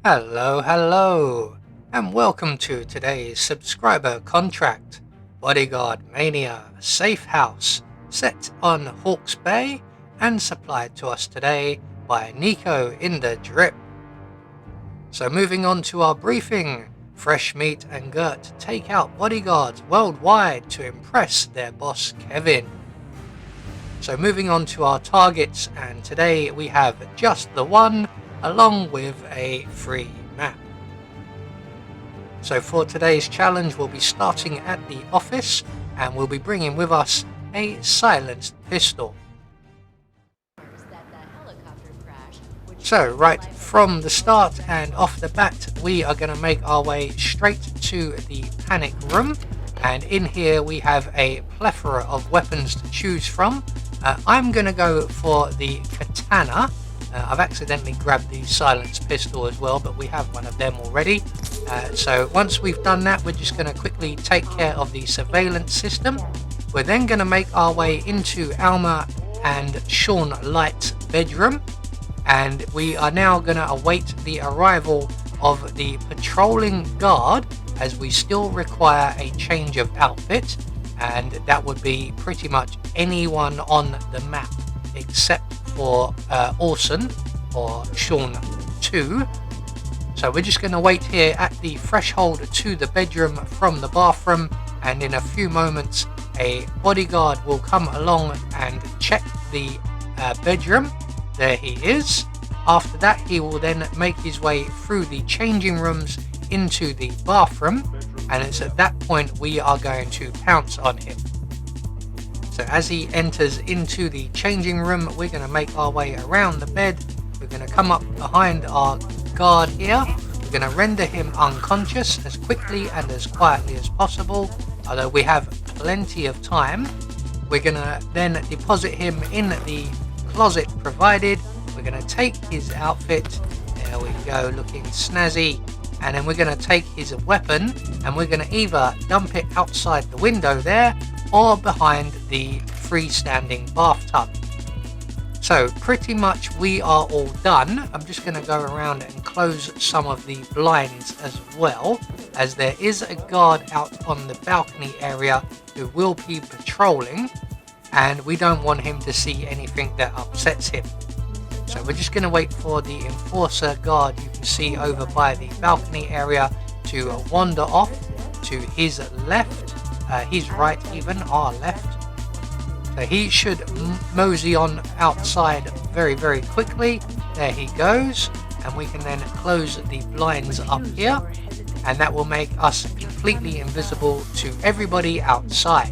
Hello, and welcome to today's subscriber contract, Bodyguard Mania Safehouse, set on Hawke's Bay and supplied to us today by Nico in the Drip. So moving on to our briefing, Fresh Meat and Gert take out bodyguards worldwide to impress their boss Kevin. So moving on to our targets, and today we have just the one along with a free map. So for today's challenge we'll be starting at the office and we'll be bringing with us a silenced pistol. So right from the start and off the bat we are going to make our way straight to the panic room, and in here we have a plethora of weapons to choose from. I'm going to go for the katana. I've accidentally grabbed the silenced pistol as well, but we have one of them already. So once we've done that, we're just going to quickly take care of the surveillance system. We're then going to make our way into Alma and Sean Light's bedroom, and we are now going to await the arrival of the patrolling guard, as we still require a change of outfit, and that would be pretty much anyone on the map except for Orson or Sean 2. So we're just going to wait here at the threshold to the bedroom from the bathroom, and in a few moments a bodyguard will come along and check the bedroom. There he is. After that he will then make his way through the changing rooms into the bathroom, and it's at that point we are going to pounce on him. So as he enters into the changing room, we're going to make our way around the bed. We're going to come up behind our guard here. We're going to render him unconscious as quickly and as quietly as possible, although we have plenty of time. We're going to then deposit him in the closet provided. We're going to take his outfit. There we go, looking snazzy. And then we're going to take his weapon and we're going to either dump it outside the window there or behind the freestanding bathtub. So pretty much we are all done. I'm just going to go around and close some of the blinds as well, as there is a guard out on the balcony area who will be patrolling, and we don't want him to see anything that upsets him. So we're just going to wait for the enforcer guard you can see over by the balcony area to wander off to his left, his right even, our left. So he should mosey on outside very quickly. There he goes, and we can then close the blinds up here, and that will make us completely invisible to everybody outside.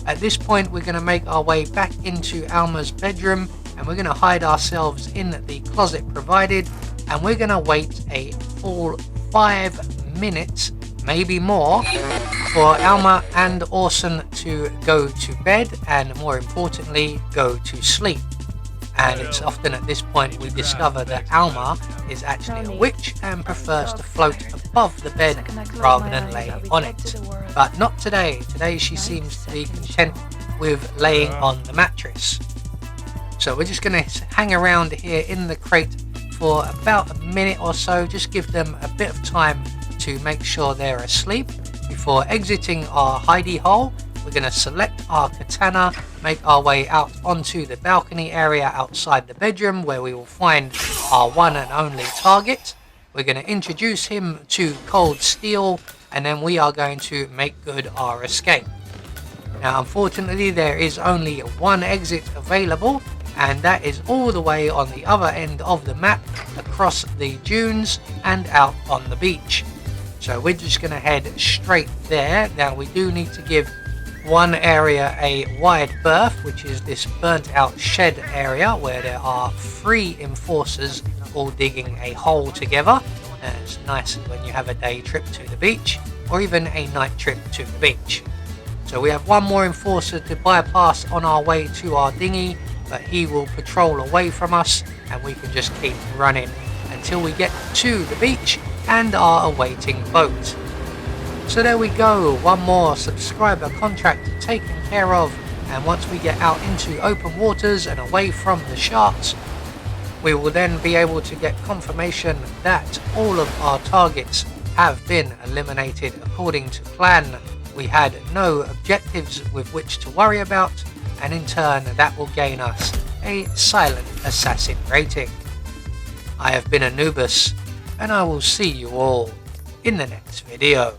At this point we're going to make our way back into Alma's bedroom, and we're going to hide ourselves in the closet provided, and we're going to wait a full 5 minutes, maybe more, for Alma and Orson to go to bed and, more importantly, go to sleep. And it's often at this point we discover that Alma is actually a witch and prefers to float above the bed rather than lay on it. But not today. Today she seems to be content with laying on the mattress. So we're just going to hang around here in the crate for about a minute or so, just give them a bit of time to make sure they're asleep. Before exiting our hidey hole, we're going to select our katana, make our way out onto the balcony area outside the bedroom where we will find our one and only target. We're going to introduce him to cold steel, and then we are going to make good our escape. Now unfortunately there is only one exit available, and that is all the way on the other end of the map, across the dunes and out on the beach. So we're just going to head straight there. Now we do need to give one area a wide berth, which is this burnt out shed area where there are 3 enforcers all digging a hole together. It's nice when you have a day trip to the beach or even a night trip to the beach. So we have one more enforcer to bypass on our way to our dinghy, but he will patrol away from us and we can just keep running until we get to the beach and our awaiting boat. So there we go, one more subscriber contract taken care of, and once we get out into open waters and away from the sharks, We will then be able to get confirmation that all of our targets have been eliminated according to plan. We had no objectives with which to worry about, and in turn that will gain us a silent assassin rating. I have been Anubis, and I will see you all in the next video.